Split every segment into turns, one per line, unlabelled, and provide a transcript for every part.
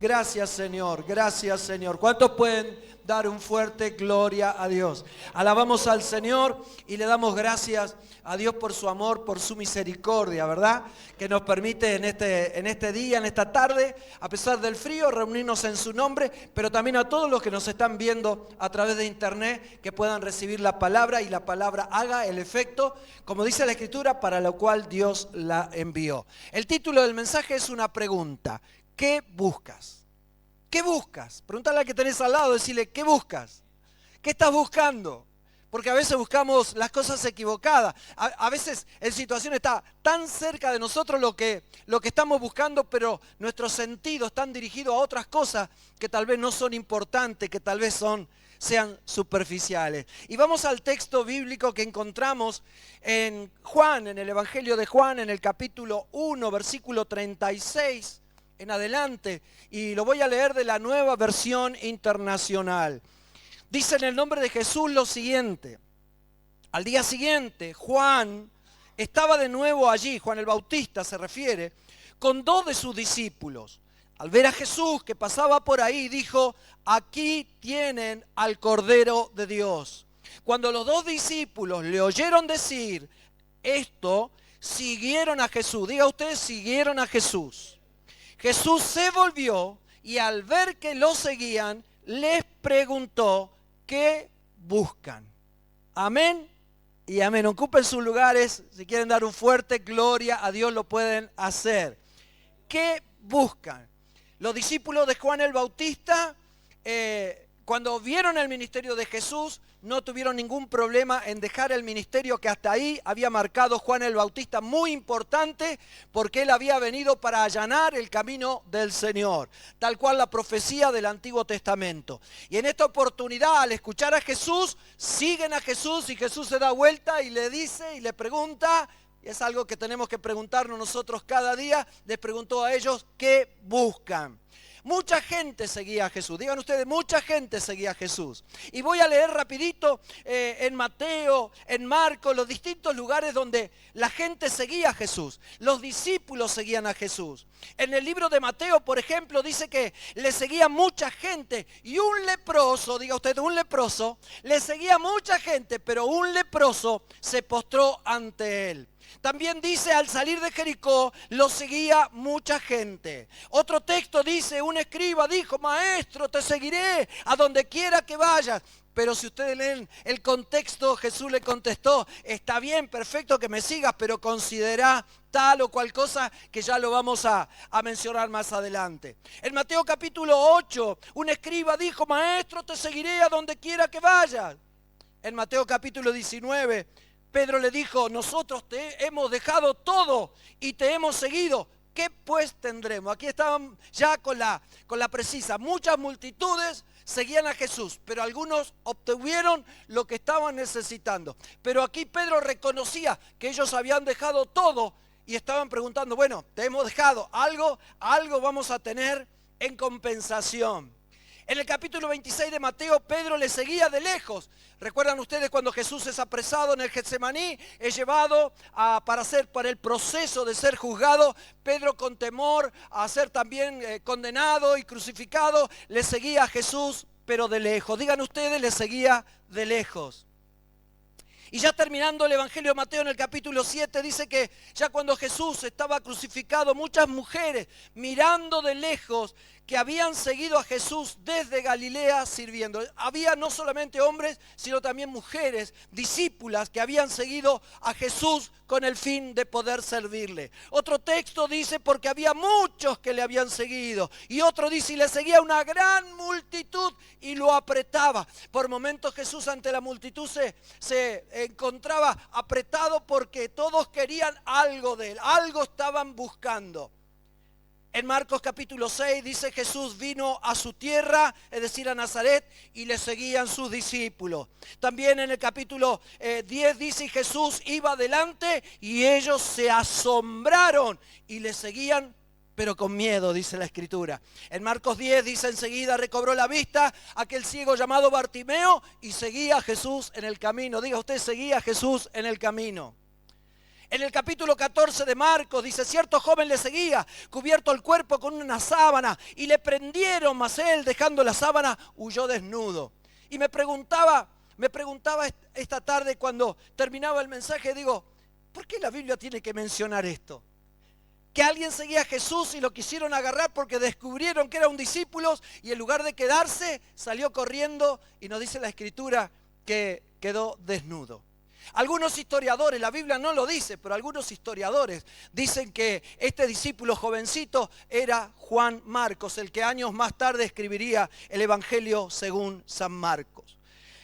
Gracias, Señor. Gracias, Señor. ¿Cuántos pueden dar un fuerte gloria a Dios? Alabamos al Señor y le damos gracias a Dios por su amor, por su misericordia, ¿verdad? Que nos permite en este día, en esta tarde, a pesar del frío, reunirnos en su nombre, pero también a todos los que nos están viendo a través de internet, que puedan recibir la palabra y la palabra haga el efecto, como dice la Escritura, para lo cual Dios la envió. El título del mensaje es una pregunta. ¿Qué buscas? ¿Qué buscas? Pregúntale al que tenés al lado, decirle, ¿qué buscas? ¿Qué estás buscando? Porque a veces buscamos las cosas equivocadas. A veces en situación está tan cerca de nosotros lo que estamos buscando, pero nuestros sentidos están dirigidos a otras cosas que tal vez no son importantes, que tal vez sean superficiales. Y vamos al texto bíblico que encontramos en Juan, en el Evangelio de Juan, en el capítulo 1, versículo 36 en adelante. Y lo voy a leer de la Nueva Versión Internacional. Dice en el nombre de Jesús lo siguiente: al día siguiente, Juan estaba de nuevo allí, Juan el Bautista se refiere, con 2 de sus discípulos. Al ver a Jesús que pasaba por ahí, dijo, aquí tienen al Cordero de Dios. Cuando los 2 discípulos le oyeron decir esto, siguieron a Jesús. Diga usted, siguieron a Jesús. Jesús se volvió y al ver que lo seguían, les preguntó, ¿qué buscan? Amén y amén. Ocupen sus lugares. Si quieren dar un fuerte gloria a Dios, lo pueden hacer. ¿Qué buscan? Los discípulos de Juan el Bautista, cuando vieron el ministerio de Jesús, no tuvieron ningún problema en dejar el ministerio que hasta ahí había marcado Juan el Bautista, muy importante, porque él había venido para allanar el camino del Señor, tal cual la profecía del Antiguo Testamento. Y en esta oportunidad, al escuchar a Jesús, siguen a Jesús y Jesús se da vuelta y le dice y le pregunta, y es algo que tenemos que preguntarnos nosotros cada día, les preguntó a ellos, ¿qué buscan? Mucha gente seguía a Jesús. Digan ustedes, mucha gente seguía a Jesús. Y voy a leer rapidito en Mateo, en Marcos, los distintos lugares donde la gente seguía a Jesús. Los discípulos seguían a Jesús. En el libro de Mateo, por ejemplo, dice que le seguía mucha gente. Y un leproso, diga usted, un leproso, le seguía mucha gente, pero un leproso se postró ante él. También dice, al salir de Jericó, lo seguía mucha gente. Otro texto dice, un escriba dijo, maestro, te seguiré a donde quiera que vayas. Pero si ustedes leen el contexto, Jesús le contestó, está bien, perfecto que me sigas, pero considera tal o cual cosa que ya lo vamos a mencionar más adelante. En Mateo capítulo 8, un escriba dijo, maestro, te seguiré a donde quiera que vayas. En Mateo capítulo 19, Pedro le dijo, nosotros te hemos dejado todo y te hemos seguido. ¿Qué pues tendremos? Aquí estaban ya con la precisa. Muchas multitudes seguían a Jesús, pero algunos obtuvieron lo que estaban necesitando. Pero aquí Pedro reconocía que ellos habían dejado todo y estaban preguntando, bueno, te hemos dejado algo vamos a tener en compensación. En el capítulo 26 de Mateo, Pedro le seguía de lejos. ¿Recuerdan ustedes cuando Jesús es apresado en el Getsemaní? Es llevado para el proceso de ser juzgado. Pedro, con temor a ser también condenado y crucificado, le seguía a Jesús, pero de lejos. Digan ustedes, le seguía de lejos. Y ya terminando el Evangelio de Mateo en el capítulo 7 dice que ya cuando Jesús estaba crucificado, muchas mujeres mirando de lejos que habían seguido a Jesús desde Galilea sirviendo. Había no solamente hombres, sino también mujeres, discípulas que habían seguido a Jesús con el fin de poder servirle. Otro texto dice porque había muchos que le habían seguido. Y otro dice y le seguía una gran multitud y lo apretaba. Por momentos Jesús ante la multitud se encontraba apretado porque todos querían algo de él, algo estaban buscando. En Marcos capítulo 6 dice Jesús vino a su tierra, es decir a Nazaret, y le seguían sus discípulos. También en el capítulo 10 dice Jesús iba adelante y ellos se asombraron y le seguían, pero con miedo, dice la Escritura. En Marcos 10 dice enseguida recobró la vista aquel ciego llamado Bartimeo y seguía a Jesús en el camino. Diga usted, seguía a Jesús en el camino. En el capítulo 14 de Marcos dice, cierto joven le seguía, cubierto el cuerpo con una sábana, y le prendieron, mas él, dejando la sábana, huyó desnudo. Y me preguntaba esta tarde cuando terminaba el mensaje, digo, ¿por qué la Biblia tiene que mencionar esto? Que alguien seguía a Jesús y lo quisieron agarrar porque descubrieron que era un discípulo y en lugar de quedarse, salió corriendo y nos dice la Escritura que quedó desnudo. Algunos historiadores, la Biblia no lo dice, pero algunos historiadores dicen que este discípulo jovencito era Juan Marcos, el que años más tarde escribiría el Evangelio según San Marcos.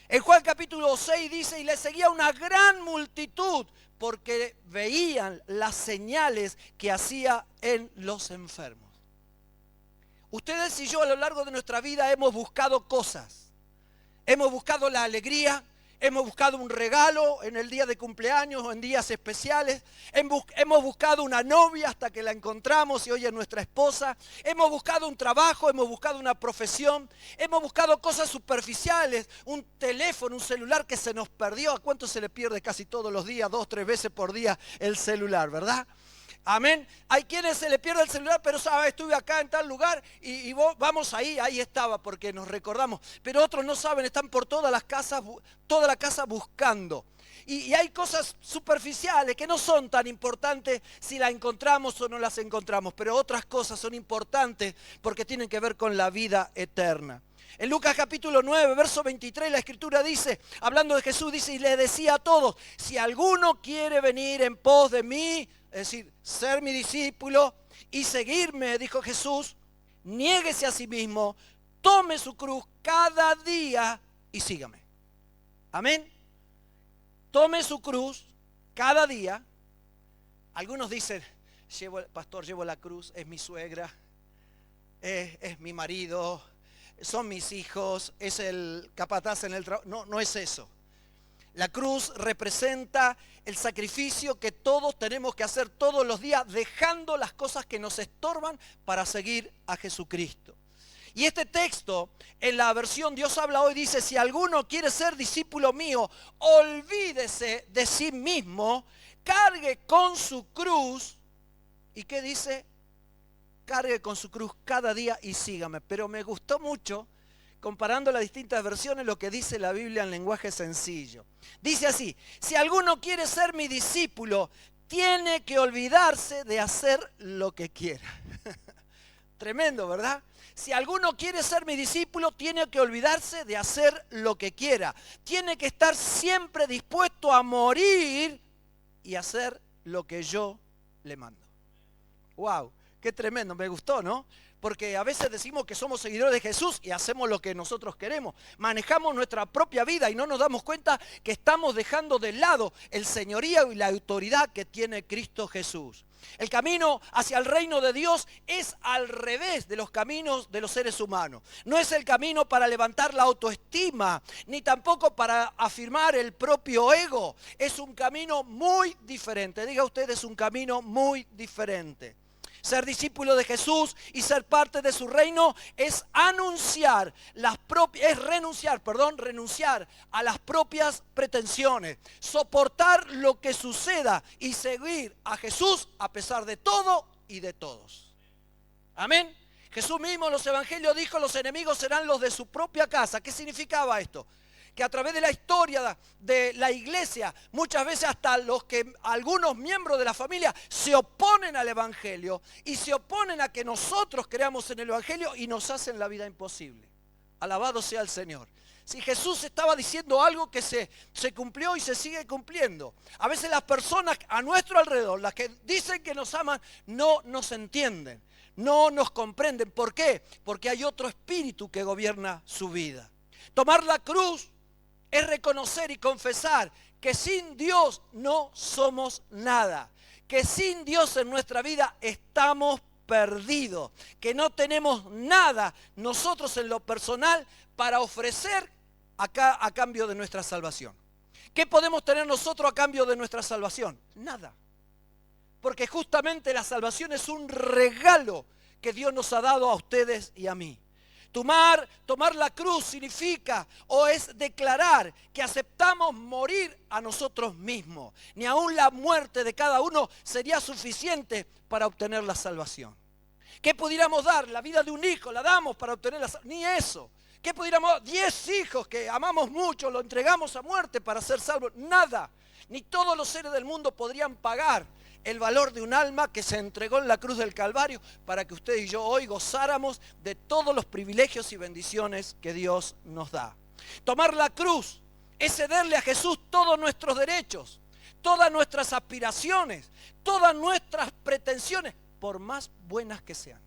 En Juan capítulo 6 dice, y le seguía una gran multitud porque veían las señales que hacía en los enfermos. Ustedes y yo a lo largo de nuestra vida hemos buscado cosas. Hemos buscado la alegría. Hemos buscado un regalo en el día de cumpleaños o en días especiales. Hemos buscado una novia hasta que la encontramos y hoy es nuestra esposa. Hemos buscado un trabajo, hemos buscado una profesión. Hemos buscado cosas superficiales, un teléfono, un celular que se nos perdió. ¿A cuánto se le pierde casi todos los días, 2, 3 veces por día el celular, verdad? Amén. Hay quienes se le pierde el celular, pero sabe, estuve acá en tal lugar y vamos ahí estaba porque nos recordamos. Pero otros no saben, están por toda la casa buscando. Y hay cosas superficiales que no son tan importantes si las encontramos o no las encontramos, pero otras cosas son importantes porque tienen que ver con la vida eterna. En Lucas capítulo 9, verso 23, la Escritura dice, hablando de Jesús, dice, y le decía a todos, si alguno quiere venir en pos de mí, es decir, ser mi discípulo y seguirme, dijo Jesús, niéguese a sí mismo, tome su cruz cada día y sígame. Amén. Tome su cruz cada día. Algunos dicen, pastor, llevo la cruz, es mi suegra, es mi marido, son mis hijos, es el capataz en el trabajo. No, no es eso. La cruz representa el sacrificio que todos tenemos que hacer todos los días, dejando las cosas que nos estorban para seguir a Jesucristo. Y este texto, en la versión Dios habla hoy, dice, si alguno quiere ser discípulo mío, olvídese de sí mismo, cargue con su cruz. ¿Y qué dice? Cargue con su cruz cada día y sígame. Pero me gustó mucho, comparando las distintas versiones, lo que dice la Biblia en lenguaje sencillo. Dice así, si alguno quiere ser mi discípulo, tiene que olvidarse de hacer lo que quiera. Tremendo, ¿verdad? Si alguno quiere ser mi discípulo, tiene que olvidarse de hacer lo que quiera. Tiene que estar siempre dispuesto a morir y hacer lo que yo le mando. ¡Wow! ¡Qué tremendo! Me gustó, ¿no? Porque a veces decimos que somos seguidores de Jesús y hacemos lo que nosotros queremos. Manejamos nuestra propia vida y no nos damos cuenta que estamos dejando de lado el señorío y la autoridad que tiene Cristo Jesús. El camino hacia el reino de Dios es al revés de los caminos de los seres humanos. No es el camino para levantar la autoestima, ni tampoco para afirmar el propio ego. Es un camino muy diferente. Diga usted, es un camino muy diferente. Ser discípulo de Jesús y ser parte de su reino es renunciar a las propias pretensiones, soportar lo que suceda y seguir a Jesús a pesar de todo y de todos. Amén. Jesús mismo en los evangelios dijo, los enemigos serán los de su propia casa. ¿Qué significaba esto? Que a través de la historia de la iglesia, muchas veces hasta algunos miembros de la familia se oponen al evangelio y se oponen a que nosotros creamos en el evangelio y nos hacen la vida imposible. Alabado sea el Señor. Si Jesús estaba diciendo algo que se cumplió y se sigue cumpliendo. A veces las personas a nuestro alrededor, las que dicen que nos aman, no nos entienden, no nos comprenden. ¿Por qué? Porque hay otro espíritu que gobierna su vida. Tomar la cruz es reconocer y confesar que sin Dios no somos nada, que sin Dios en nuestra vida estamos perdidos, que no tenemos nada nosotros en lo personal para ofrecer a cambio de nuestra salvación. ¿Qué podemos tener nosotros a cambio de nuestra salvación? Nada, porque justamente la salvación es un regalo que Dios nos ha dado a ustedes y a mí. Tomar la cruz significa o es declarar que aceptamos morir a nosotros mismos. Ni aún la muerte de cada uno sería suficiente para obtener la salvación. ¿Qué pudiéramos dar? La vida de un hijo la damos para obtener la salvación. Ni eso. ¿Qué pudiéramos? 10 hijos que amamos mucho, lo entregamos a muerte para ser salvos. Nada. Ni todos los seres del mundo podrían pagar el valor de un alma que se entregó en la cruz del Calvario para que usted y yo hoy gozáramos de todos los privilegios y bendiciones que Dios nos da. Tomar la cruz es cederle a Jesús todos nuestros derechos, todas nuestras aspiraciones, todas nuestras pretensiones, por más buenas que sean.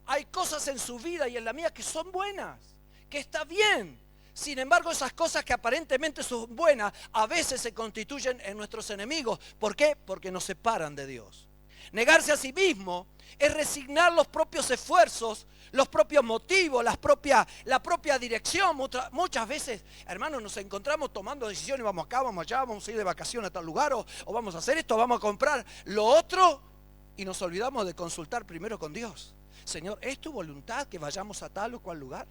Hay cosas en su vida y en la mía que son buenas, que está bien. Sin embargo, esas cosas que aparentemente son buenas, a veces se constituyen en nuestros enemigos. ¿Por qué? Porque nos separan de Dios. Negarse a sí mismo es resignar los propios esfuerzos, los propios motivos, la propia dirección. Muchas veces, hermanos, nos encontramos tomando decisiones, vamos acá, vamos allá, vamos a ir de vacaciones a tal lugar, o vamos a hacer esto, vamos a comprar lo otro, y nos olvidamos de consultar primero con Dios. Señor, ¿es tu voluntad que vayamos a tal o cual lugar?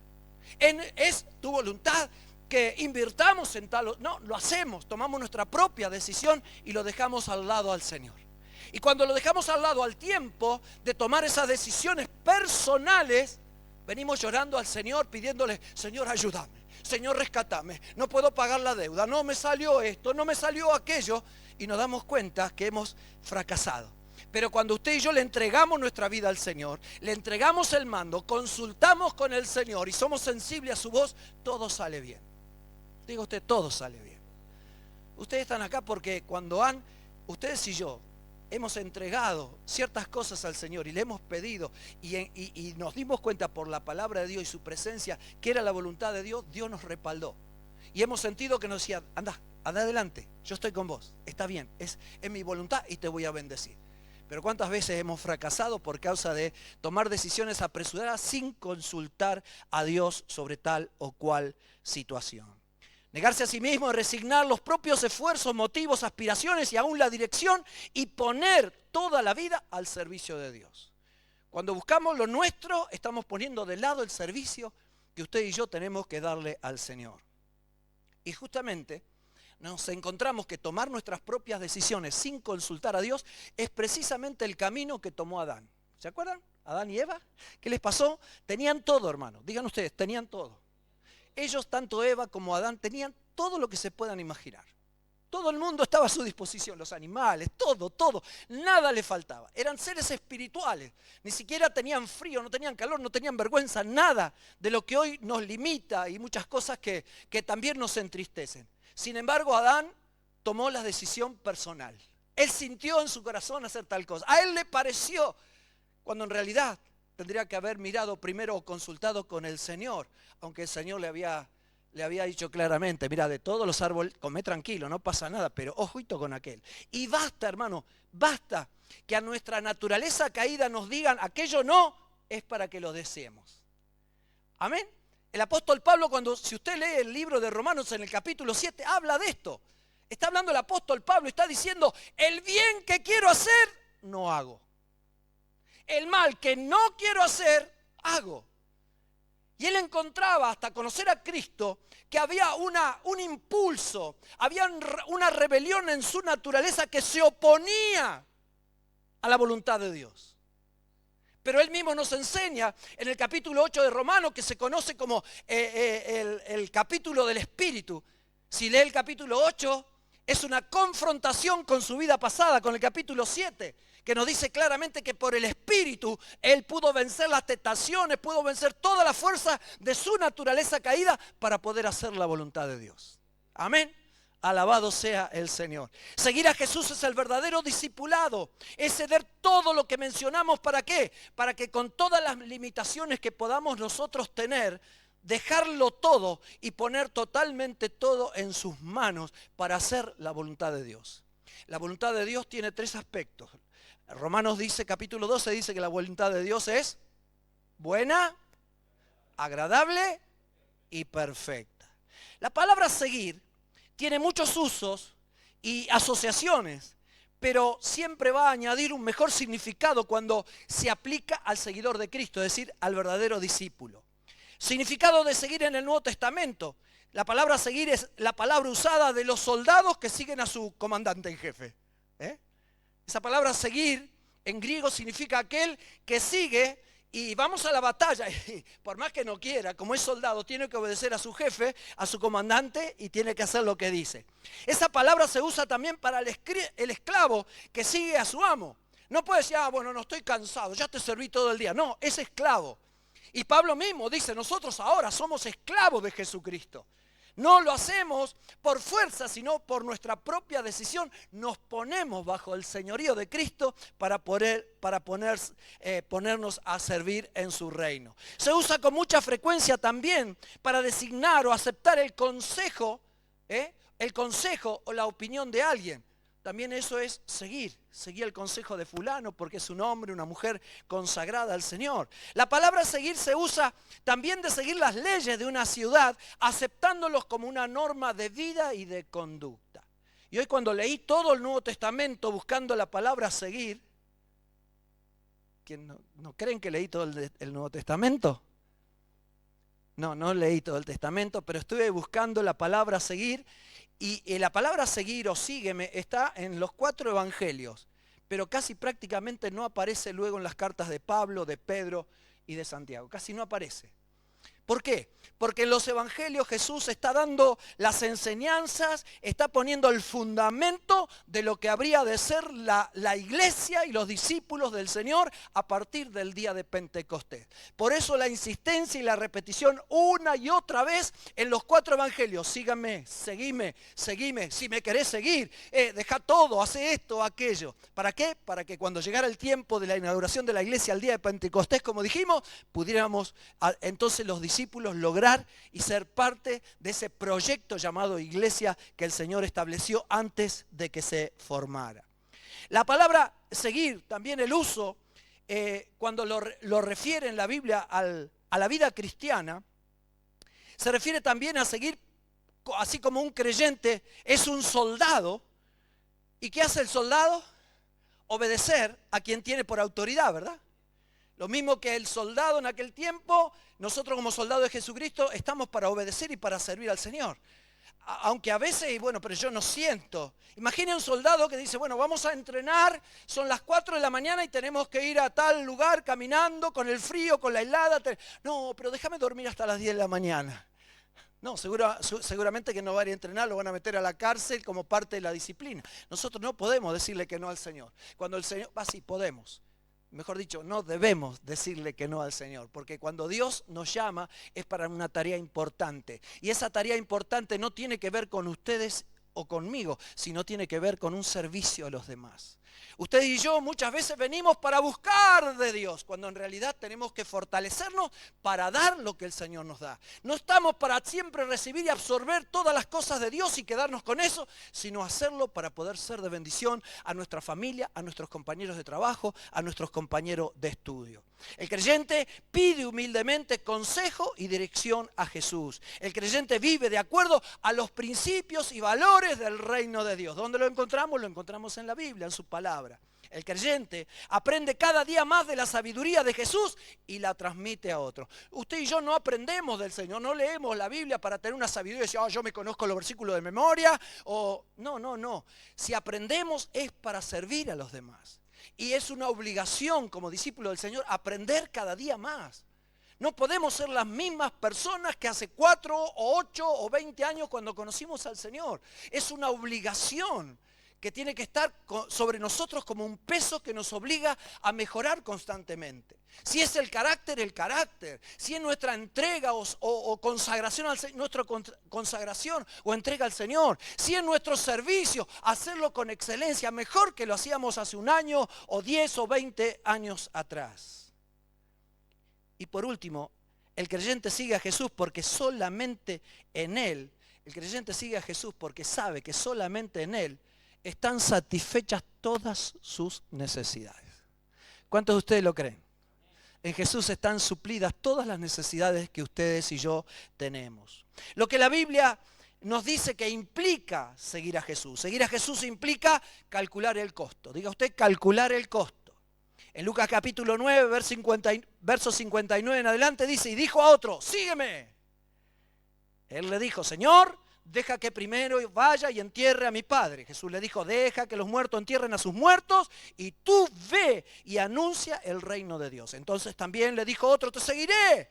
¿Es tu voluntad que invirtamos en tal? No, lo hacemos, tomamos nuestra propia decisión y lo dejamos al lado al Señor. Y cuando lo dejamos al lado, al tiempo de tomar esas decisiones personales, venimos llorando al Señor, pidiéndole: Señor, ayúdame, Señor, rescátame, no puedo pagar la deuda, no me salió esto, no me salió aquello, y nos damos cuenta que hemos fracasado. Pero cuando usted y yo le entregamos nuestra vida al Señor, le entregamos el mando, consultamos con el Señor y somos sensibles a su voz, todo sale bien. Diga usted, todo sale bien. Ustedes están acá porque ustedes y yo, hemos entregado ciertas cosas al Señor y le hemos pedido y nos dimos cuenta por la palabra de Dios y su presencia que era la voluntad de Dios, Dios nos respaldó. Y hemos sentido que nos decía: anda adelante, yo estoy con vos, está bien, es mi voluntad y te voy a bendecir. Pero ¿cuántas veces hemos fracasado por causa de tomar decisiones apresuradas sin consultar a Dios sobre tal o cual situación? Negarse a sí mismo es resignar los propios esfuerzos, motivos, aspiraciones y aún la dirección y poner toda la vida al servicio de Dios. Cuando buscamos lo nuestro, estamos poniendo de lado el servicio que usted y yo tenemos que darle al Señor. Y justamente nos encontramos que tomar nuestras propias decisiones sin consultar a Dios es precisamente el camino que tomó Adán. ¿Se acuerdan? Adán y Eva. ¿Qué les pasó? Tenían todo, hermano. Digan ustedes, tenían todo. Ellos, tanto Eva como Adán, tenían todo lo que se puedan imaginar. Todo el mundo estaba a su disposición, los animales, todo. Nada les faltaba. Eran seres espirituales. Ni siquiera tenían frío, no tenían calor, no tenían vergüenza, nada de lo que hoy nos limita y muchas cosas que también nos entristecen. Sin embargo, Adán tomó la decisión personal. Él sintió en su corazón hacer tal cosa. A él le pareció, cuando en realidad tendría que haber mirado primero o consultado con el Señor, aunque el Señor le había dicho claramente: mira, de todos los árboles, come tranquilo, no pasa nada, pero ojito con aquel. Y basta, hermano, basta que a nuestra naturaleza caída nos digan: aquello no, es para que lo deseemos. Amén. El apóstol Pablo, si usted lee el libro de Romanos en el capítulo 7, habla de esto. Está hablando el apóstol Pablo, está diciendo: el bien que quiero hacer, no hago. El mal que no quiero hacer, hago. Y él encontraba, hasta conocer a Cristo, que había un impulso, había una rebelión en su naturaleza que se oponía a la voluntad de Dios. Pero él mismo nos enseña en el capítulo 8 de Romanos, que se conoce como el capítulo del Espíritu. Si lee el capítulo 8, es una confrontación con su vida pasada, con el capítulo 7, que nos dice claramente que por el Espíritu él pudo vencer las tentaciones, pudo vencer toda la fuerza de su naturaleza caída para poder hacer la voluntad de Dios. Amén. Alabado sea el Señor. Seguir a Jesús es el verdadero discipulado. Es ceder todo lo que mencionamos. ¿Para qué? Para que con todas las limitaciones que podamos nosotros tener, dejarlo todo y poner totalmente todo en sus manos para hacer la voluntad de Dios. La voluntad de Dios tiene 3 aspectos. Romanos dice, capítulo 12, dice que la voluntad de Dios es buena, agradable y perfecta. La palabra seguir tiene muchos usos y asociaciones, pero siempre va a añadir un mejor significado cuando se aplica al seguidor de Cristo, es decir, al verdadero discípulo. Significado de seguir en el Nuevo Testamento. La palabra seguir es la palabra usada de los soldados que siguen a su comandante en jefe. Esa palabra seguir en griego significa aquel que sigue y vamos a la batalla. Y por más que no quiera, como es soldado, tiene que obedecer a su jefe, a su comandante y tiene que hacer lo que dice. Esa palabra se usa también para el esclavo que sigue a su amo. No puede decir, bueno, no estoy cansado, ya te serví todo el día. No, es esclavo. Y Pablo mismo dice, nosotros ahora somos esclavos de Jesucristo. No lo hacemos por fuerza, sino por nuestra propia decisión. Nos ponemos bajo el señorío de Cristo para ponernos a servir en su reino. Se usa con mucha frecuencia también para designar o aceptar el consejo o la opinión de alguien. También eso es seguir el consejo de fulano porque es un hombre, una mujer consagrada al Señor. La palabra seguir se usa también de seguir las leyes de una ciudad, aceptándolos como una norma de vida y de conducta. Y hoy cuando leí todo el Nuevo Testamento buscando la palabra seguir, ¿quién no creen que leí todo el Nuevo Testamento? No leí todo el Testamento, pero estuve buscando la palabra seguir. Y la palabra seguir o sígueme está en los 4 evangelios, pero casi prácticamente no aparece luego en las cartas de Pablo, de Pedro y de Santiago. Casi no aparece. ¿Por qué? Porque en los evangelios Jesús está dando las enseñanzas, está poniendo el fundamento de lo que habría de ser la iglesia y los discípulos del Señor a partir del día de Pentecostés. Por eso la insistencia y la repetición una y otra vez en los 4 evangelios. Síganme, seguime, si me querés seguir, deja todo, hace esto, aquello. ¿Para qué? Para que cuando llegara el tiempo de la inauguración de la iglesia al día de Pentecostés, como dijimos, pudiéramos entonces los discípulos lograr y ser parte de ese proyecto llamado iglesia que el Señor estableció antes de que se formara. La palabra seguir, también el uso, cuando lo refiere en la Biblia a la vida cristiana, se refiere también a seguir, así como un creyente es un soldado. ¿Y qué hace el soldado? Obedecer a quien tiene por autoridad, ¿verdad? Lo mismo que el soldado en aquel tiempo, nosotros como soldados de Jesucristo estamos para obedecer y para servir al Señor. Aunque a veces, pero yo no siento. Imagine un soldado que dice, vamos a entrenar, son las 4 de la mañana y tenemos que ir a tal lugar caminando con el frío, con la helada. No, pero déjame dormir hasta las 10 de la mañana. No, seguramente que no va a ir a entrenar, lo van a meter a la cárcel como parte de la disciplina. Nosotros no podemos decirle que no al Señor. Cuando el Señor, sí, podemos. Mejor dicho, no debemos decirle que no al Señor, porque cuando Dios nos llama es para una tarea importante. Y esa tarea importante no tiene que ver con ustedes o conmigo, sino tiene que ver con un servicio a los demás. Ustedes y yo muchas veces venimos para buscar de Dios, cuando en realidad tenemos que fortalecernos para dar lo que el Señor nos da. No estamos para siempre recibir y absorber todas las cosas de Dios y quedarnos con eso, sino hacerlo para poder ser de bendición a nuestra familia, a nuestros compañeros de trabajo, a nuestros compañeros de estudio. El creyente pide humildemente consejo y dirección a Jesús. El creyente vive de acuerdo a los principios y valores del reino de Dios. ¿Dónde lo encontramos? Lo encontramos en la Biblia, en su palabra. El creyente aprende cada día más de la sabiduría de Jesús y la transmite a otros. Usted y yo no aprendemos del Señor, no leemos la Biblia para tener una sabiduría y decir, yo me conozco los versículos de memoria. No. Si aprendemos es para servir a los demás. Y es una obligación como discípulo del Señor aprender cada día más. No podemos ser las mismas personas que hace 4 o 8 o 20 años cuando conocimos al Señor. Es una obligación que tiene que estar sobre nosotros como un peso que nos obliga a mejorar constantemente. Si es el carácter, el carácter. Si es nuestra entrega o consagración al Señor, nuestra consagración o entrega al Señor. Si es nuestro servicio, hacerlo con excelencia, mejor que lo hacíamos hace un año o 10 o 20 años atrás. Y por último, el creyente sigue a Jesús porque solamente en Él, el creyente sigue a Jesús porque sabe que solamente en Él están satisfechas todas sus necesidades. ¿Cuántos de ustedes lo creen? En Jesús están suplidas todas las necesidades que ustedes y yo tenemos. Lo que la Biblia nos dice que implica seguir a Jesús. Seguir a Jesús implica calcular el costo. Diga usted, calcular el costo. En Lucas capítulo 9, verso 59 en adelante dice, y dijo a otro, sígueme. Él le dijo, Señor, deja que primero vaya y entierre a mi padre. Jesús le dijo, deja que los muertos entierren a sus muertos y tú ve y anuncia el reino de Dios. Entonces también le dijo otro, te seguiré.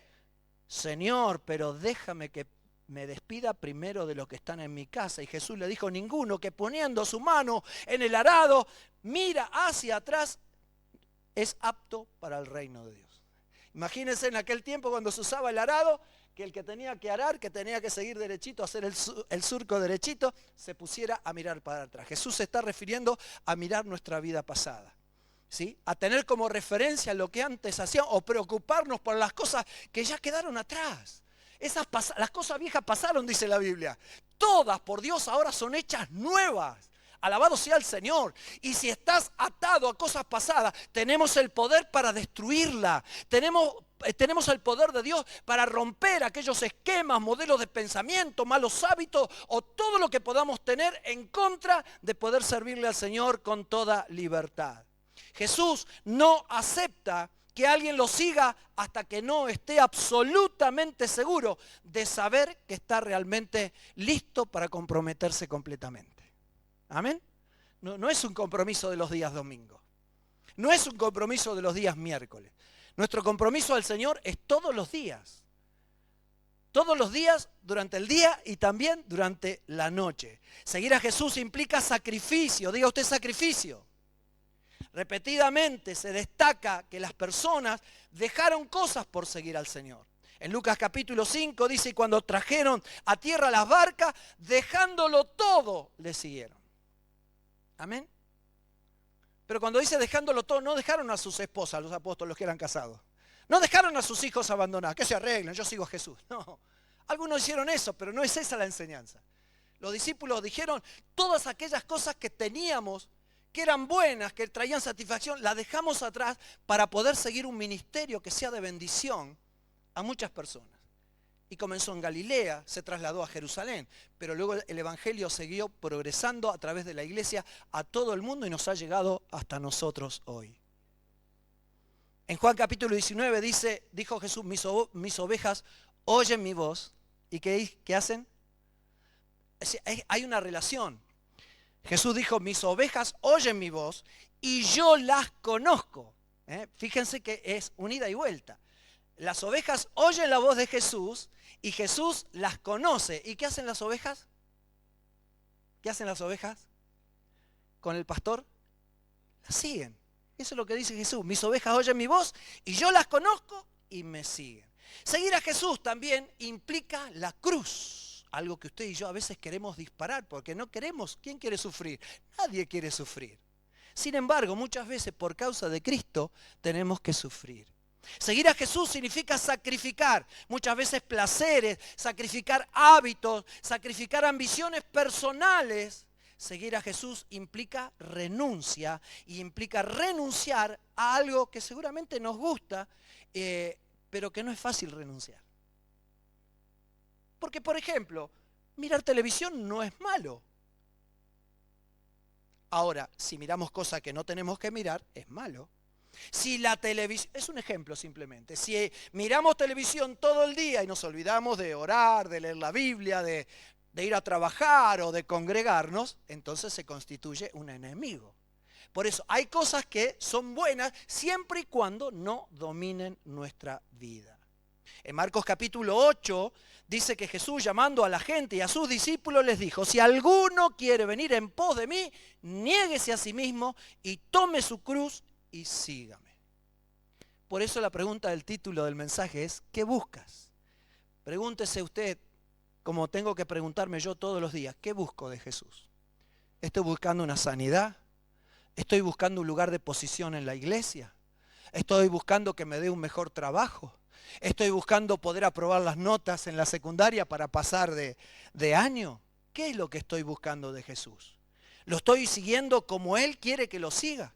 Señor, pero déjame que me despida primero de los que están en mi casa. Y Jesús le dijo, ninguno que poniendo su mano en el arado mira hacia atrás es apto para el reino de Dios. Imagínense en aquel tiempo cuando se usaba el arado, que el que tenía que arar, que tenía que seguir derechito, hacer el surco derechito, se pusiera a mirar para atrás. Jesús se está refiriendo a mirar nuestra vida pasada, ¿sí? A tener como referencia lo que antes hacían o preocuparnos por las cosas que ya quedaron atrás. Las cosas viejas pasaron, dice la Biblia. Todas por Dios ahora son hechas nuevas. Alabado sea el Señor. Y si estás atado a cosas pasadas, tenemos el poder para destruirla. Tenemos el poder de Dios para romper aquellos esquemas, modelos de pensamiento, malos hábitos o todo lo que podamos tener en contra de poder servirle al Señor con toda libertad. Jesús no acepta que alguien lo siga hasta que no esté absolutamente seguro de saber que está realmente listo para comprometerse completamente. ¿Amén? No es un compromiso de los días domingos. No es un compromiso de los días miércoles. Nuestro compromiso al Señor es todos los días. Todos los días, durante el día y también durante la noche. Seguir a Jesús implica sacrificio. Diga usted sacrificio. Repetidamente se destaca que las personas dejaron cosas por seguir al Señor. En Lucas capítulo 5 dice, y cuando trajeron a tierra las barcas, dejándolo todo, le siguieron. Amén. Pero cuando dice dejándolo todo, no dejaron a sus esposas, los apóstoles, los que eran casados. No dejaron a sus hijos abandonados, que se arreglen, yo sigo a Jesús. No, algunos hicieron eso, pero no es esa la enseñanza. Los discípulos dijeron, todas aquellas cosas que teníamos, que eran buenas, que traían satisfacción, las dejamos atrás para poder seguir un ministerio que sea de bendición a muchas personas. Y comenzó en Galilea, se trasladó a Jerusalén, pero luego el evangelio siguió progresando a través de la iglesia a todo el mundo y nos ha llegado hasta nosotros hoy. En Juan capítulo 19 dijo Jesús, mis ovejas oyen mi voz. ¿Y qué hacen? Hay una relación. Jesús dijo, mis ovejas oyen mi voz y yo las conozco. Fíjense que es un ida y vuelta. Las ovejas oyen la voz de Jesús y Jesús las conoce. ¿Y qué hacen las ovejas? ¿Qué hacen las ovejas con el pastor? Las siguen. Eso es lo que dice Jesús. Mis ovejas oyen mi voz y yo las conozco y me siguen. Seguir a Jesús también implica la cruz. Algo que usted y yo a veces queremos disparar porque no queremos. ¿Quién quiere sufrir? Nadie quiere sufrir. Sin embargo, muchas veces por causa de Cristo tenemos que sufrir. Seguir a Jesús significa sacrificar muchas veces placeres, sacrificar hábitos, sacrificar ambiciones personales. Seguir a Jesús implica renuncia y implica renunciar a algo que seguramente nos gusta, pero que no es fácil renunciar. Porque, por ejemplo, mirar televisión no es malo. Ahora, si miramos cosas que no tenemos que mirar, es malo. Si la televisión, es un ejemplo simplemente, si miramos televisión todo el día y nos olvidamos de orar, de leer la Biblia, de ir a trabajar o de congregarnos, entonces se constituye un enemigo. Por eso hay cosas que son buenas siempre y cuando no dominen nuestra vida. En Marcos capítulo 8 dice que Jesús, llamando a la gente y a sus discípulos, les dijo, si alguno quiere venir en pos de mí, niéguese a sí mismo y tome su cruz y sígame. Por eso la pregunta del título del mensaje es, ¿qué buscas? Pregúntese usted, como tengo que preguntarme yo todos los días, ¿qué busco de Jesús? ¿Estoy buscando una sanidad? ¿Estoy buscando un lugar de posición en la iglesia? ¿Estoy buscando que me dé un mejor trabajo? ¿Estoy buscando poder aprobar las notas en la secundaria para pasar de año? ¿Qué es lo que estoy buscando de Jesús? ¿Lo estoy siguiendo como Él quiere que lo siga?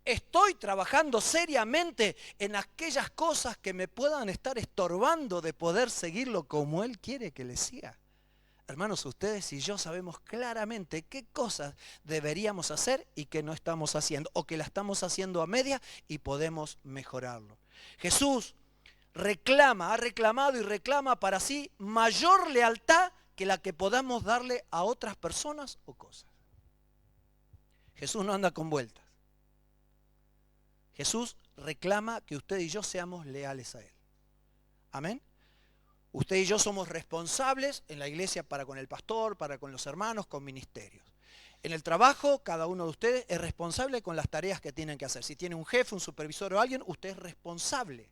¿Estoy trabajando seriamente en aquellas cosas que me puedan estar estorbando de poder seguirlo como Él quiere que le siga? Hermanos, ustedes y yo sabemos claramente qué cosas deberíamos hacer y que no estamos haciendo, o que la estamos haciendo a media y podemos mejorarlo. Jesús ha reclamado y reclama para sí mayor lealtad que la que podamos darle a otras personas o cosas. Jesús no anda con vueltas. Jesús reclama que usted y yo seamos leales a Él. Amén. Usted y yo somos responsables en la iglesia para con el pastor, para con los hermanos, con ministerios. En el trabajo, cada uno de ustedes es responsable con las tareas que tienen que hacer. Si tiene un jefe, un supervisor o alguien, usted es responsable.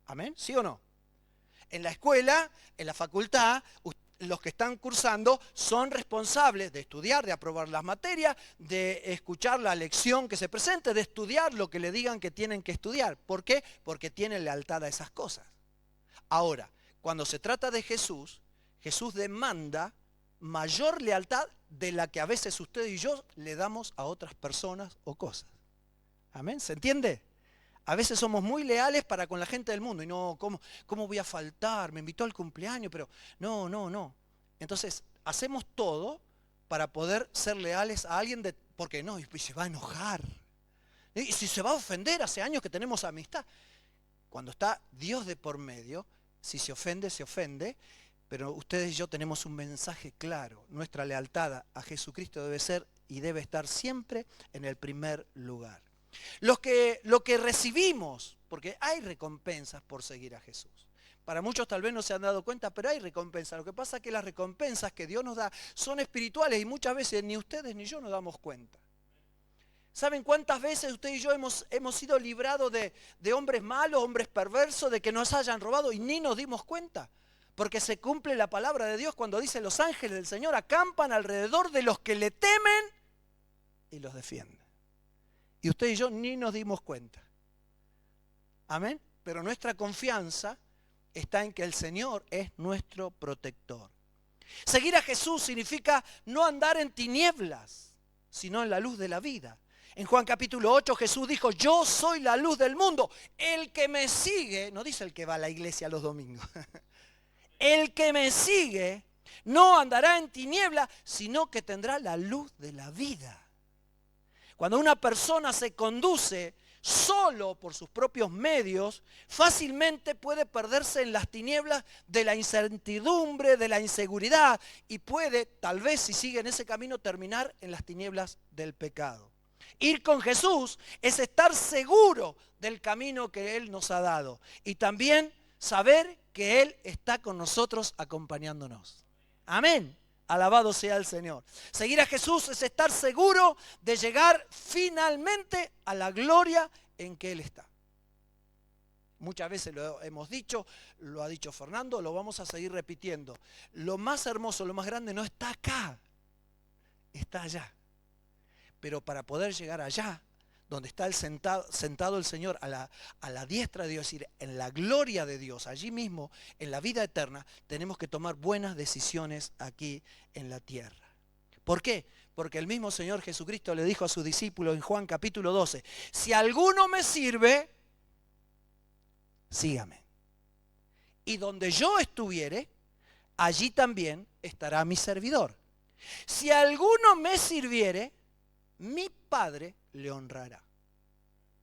¿Amén? ¿Sí o no? En la escuela, en la facultad, los que están cursando son responsables de estudiar, de aprobar las materias, de escuchar la lección que se presente, de estudiar lo que le digan que tienen que estudiar. ¿Por qué? Porque tienen lealtad a esas cosas. Ahora, cuando se trata de Jesús, Jesús demanda mayor lealtad de la que a veces usted y yo le damos a otras personas o cosas. ¿Amén? ¿Se entiende? A veces somos muy leales para con la gente del mundo. Y no, ¿cómo voy a faltar? Me invitó al cumpleaños, pero no. Entonces, hacemos todo para poder ser leales a alguien, porque no, y se va a enojar. Y si se va a ofender, hace años que tenemos amistad. Cuando está Dios de por medio, si se ofende, pero ustedes y yo tenemos un mensaje claro. Nuestra lealtad a Jesucristo debe ser y debe estar siempre en el primer lugar. Lo que recibimos, porque hay recompensas por seguir a Jesús. Para muchos tal vez no se han dado cuenta, pero hay recompensas. Lo que pasa es que las recompensas que Dios nos da son espirituales y muchas veces ni ustedes ni yo nos damos cuenta. ¿Saben cuántas veces usted y yo hemos sido librados de hombres malos, hombres perversos, de que nos hayan robado y ni nos dimos cuenta? Porque se cumple la palabra de Dios cuando dice: los ángeles del Señor acampan alrededor de los que le temen y los defienden. Y usted y yo ni nos dimos cuenta. Amén. Pero nuestra confianza está en que el Señor es nuestro protector. Seguir a Jesús significa no andar en tinieblas, sino en la luz de la vida. En Juan capítulo 8 Jesús dijo: yo soy la luz del mundo. El que me sigue, no dice el que va a la iglesia los domingos. El que me sigue no andará en tinieblas, sino que tendrá la luz de la vida. Cuando una persona se conduce solo por sus propios medios, fácilmente puede perderse en las tinieblas de la incertidumbre, de la inseguridad, y puede, tal vez si sigue en ese camino, terminar en las tinieblas del pecado. Ir con Jesús es estar seguro del camino que Él nos ha dado y también saber que Él está con nosotros acompañándonos. Amén. Alabado sea el Señor. Seguir a Jesús es estar seguro de llegar finalmente a la gloria en que Él está. Muchas veces lo hemos dicho, lo ha dicho Fernando, lo vamos a seguir repitiendo. Lo más hermoso, lo más grande no está acá, está allá. Pero para poder llegar allá, donde está sentado el Señor a la diestra de Dios, es decir, en la gloria de Dios, allí mismo, en la vida eterna, tenemos que tomar buenas decisiones aquí en la tierra. ¿Por qué? Porque el mismo Señor Jesucristo le dijo a sus discípulos en Juan capítulo 12, si alguno me sirve, sígame. Y donde yo estuviere, allí también estará mi servidor. Si alguno me sirviere, mi Padre le honrará.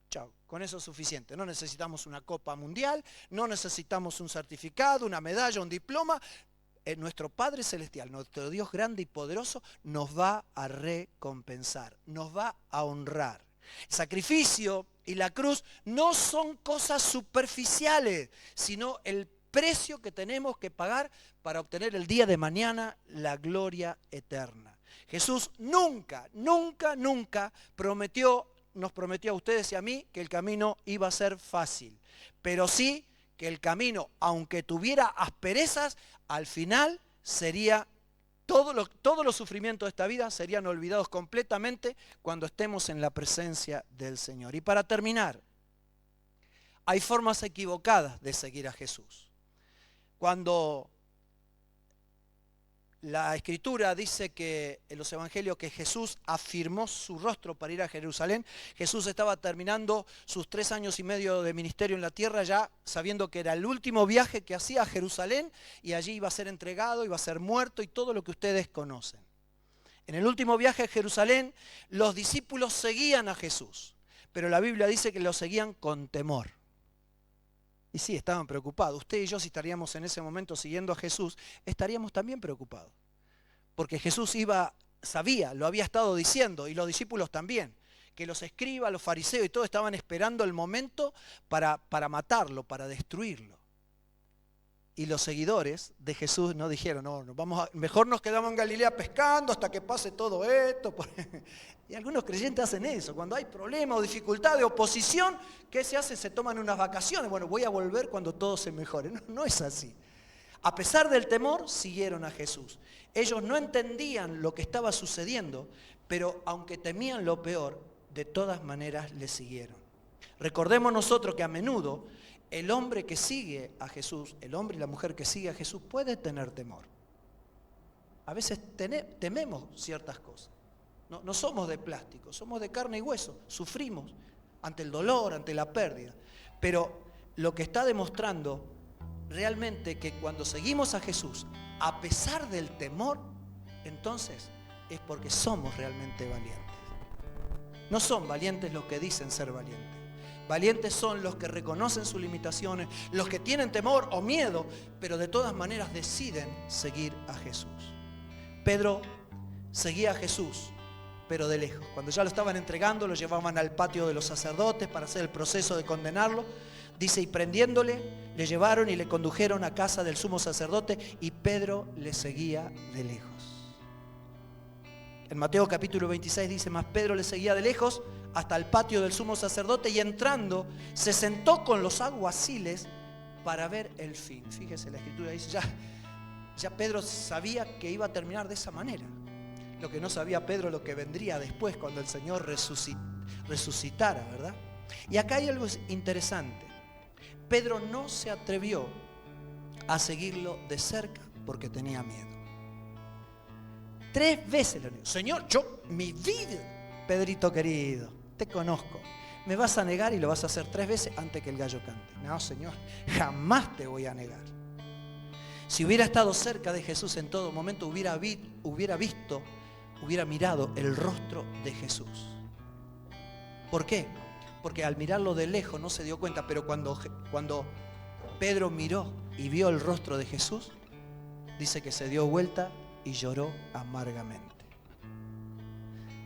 Chao, con eso es suficiente. No necesitamos una copa mundial, no necesitamos un certificado, una medalla, un diploma. Nuestro Padre Celestial, nuestro Dios grande y poderoso, nos va a recompensar, nos va a honrar. El sacrificio y la cruz no son cosas superficiales, sino el precio que tenemos que pagar para obtener el día de mañana la gloria eterna. Jesús nunca nos prometió a ustedes y a mí que el camino iba a ser fácil, pero sí que el camino, aunque tuviera asperezas, al final sería todos los sufrimientos de esta vida serían olvidados completamente cuando estemos en la presencia del Señor. Y para terminar, hay formas equivocadas de seguir a Jesús. Cuando La Escritura dice que en los evangelios que Jesús afirmó su rostro para ir a Jerusalén. Jesús estaba terminando sus 3 años y medio de ministerio en la tierra, ya sabiendo que era el último viaje que hacía a Jerusalén, y allí iba a ser entregado, iba a ser muerto y todo lo que ustedes conocen. En el último viaje a Jerusalén, los discípulos seguían a Jesús, pero la Biblia dice que lo seguían con temor. Y sí, estaban preocupados. Usted y yo, si estaríamos en ese momento siguiendo a Jesús, estaríamos también preocupados. Porque Jesús sabía, lo había estado diciendo, y los discípulos también, que los escribas, los fariseos y todos estaban esperando el momento para matarlo, para destruirlo. Y los seguidores de Jesús no dijeron, mejor nos quedamos en Galilea pescando hasta que pase todo esto. Y algunos creyentes hacen eso. Cuando hay problema o dificultad de oposición, ¿qué se hace? Se toman unas vacaciones. Bueno, voy a volver cuando todo se mejore. No es así. A pesar del temor, siguieron a Jesús. Ellos no entendían lo que estaba sucediendo, pero aunque temían lo peor, de todas maneras le siguieron. Recordemos nosotros que a menudo el hombre que sigue a Jesús, el hombre y la mujer que sigue a Jesús, puede tener temor. A veces tememos ciertas cosas. No somos de plástico, somos de carne y hueso. Sufrimos ante el dolor, ante la pérdida. Pero lo que está demostrando realmente que cuando seguimos a Jesús, a pesar del temor, entonces es porque somos realmente valientes. No son valientes los que dicen ser valientes. Valientes son los que reconocen sus limitaciones, los que tienen temor o miedo, pero de todas maneras deciden seguir a Jesús. Pedro seguía a Jesús, pero de lejos. Cuando ya lo estaban entregando, lo llevaban al patio de los sacerdotes para hacer el proceso de condenarlo. Dice, y prendiéndole, le llevaron y le condujeron a casa del sumo sacerdote, y Pedro le seguía de lejos. En Mateo capítulo 26 dice, mas Pedro le seguía de lejos hasta el patio del sumo sacerdote, y entrando se sentó con los alguaciles para ver el fin. Fíjese, la Escritura dice, ya Pedro sabía que iba a terminar de esa manera. Lo que no sabía Pedro, lo que vendría después cuando el Señor resucitara, ¿verdad? Y acá hay algo interesante. Pedro no se atrevió a seguirlo de cerca porque tenía miedo. 3 veces le dijo, Señor, mi vida, Pedrito querido, te conozco. Me vas a negar y lo vas a hacer 3 veces antes que el gallo cante. No, Señor, jamás te voy a negar. Si hubiera estado cerca de Jesús en todo momento, hubiera mirado el rostro de Jesús. ¿Por qué? Porque al mirarlo de lejos no se dio cuenta, pero cuando Pedro miró y vio el rostro de Jesús, dice que se dio vuelta y lloró amargamente.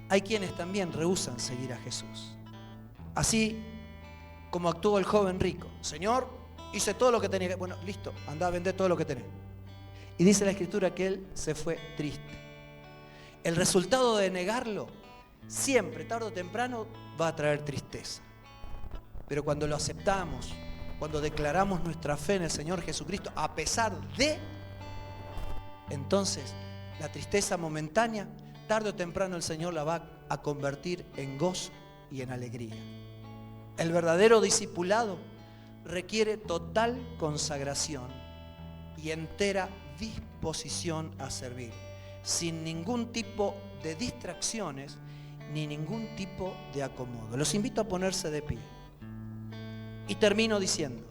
Hay quienes también rehúsan seguir a Jesús. Así como actuó el joven rico. Señor, hice todo lo que tenía que... Bueno, listo, anda a vender todo lo que tenés. Y dice la Escritura que él se fue triste. El resultado de negarlo, siempre, tarde o temprano, va a traer tristeza. Pero cuando lo aceptamos, cuando declaramos nuestra fe en el Señor Jesucristo, a pesar de, entonces la tristeza momentánea, tarde o temprano el Señor la va a convertir en gozo y en alegría. El verdadero discipulado requiere total consagración y entera disposición a servir, sin ningún tipo de distracciones ni ningún tipo de acomodo. Los invito a ponerse de pie. Y termino diciendo,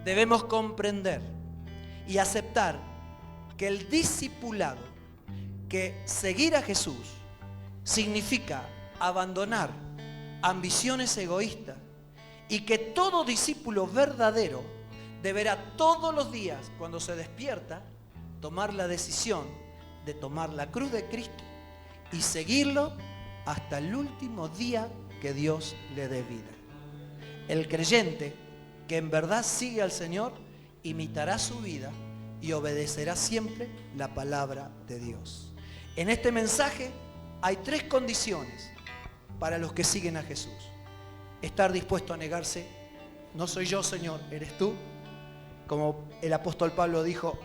debemos comprender y aceptar que el discipulado, que seguir a Jesús, significa abandonar ambiciones egoístas, y que todo discípulo verdadero deberá todos los días, cuando se despierta, tomar la decisión de tomar la cruz de Cristo y seguirlo hasta el último día que Dios le dé vida. El creyente que en verdad sigue al Señor imitará su vida y obedecerá siempre la palabra de Dios. En este mensaje hay 3 condiciones para los que siguen a Jesús. Estar dispuesto a negarse. No soy yo, Señor, eres tú. Como el apóstol Pablo dijo,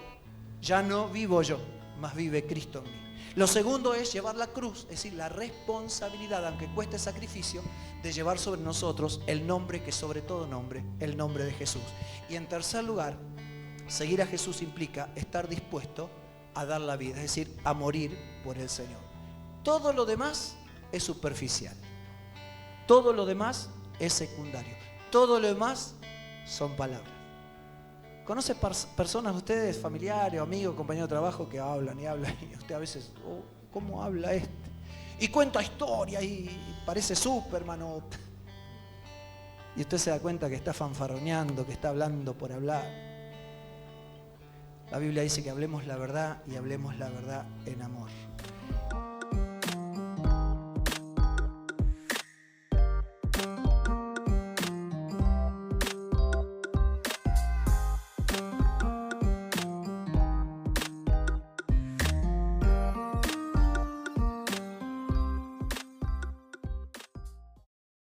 ya no vivo yo, mas vive Cristo en mí. Lo segundo es llevar la cruz, es decir, la responsabilidad, aunque cueste sacrificio, de llevar sobre nosotros el nombre que sobre todo nombre, el nombre de Jesús. Y en tercer lugar, seguir a Jesús implica estar dispuesto a dar la vida, es decir, a morir por el Señor. Todo lo demás es superficial. Todo lo demás es secundario. Todo lo demás son palabras. ¿Conoce personas ustedes, familiares, amigos, compañeros de trabajo que hablan y hablan y usted a veces, oh, ¿cómo habla este? Y cuenta historias y parece Superman y usted se da cuenta que está fanfarroneando, que está hablando por hablar. La Biblia dice que hablemos la verdad y hablemos la verdad en amor.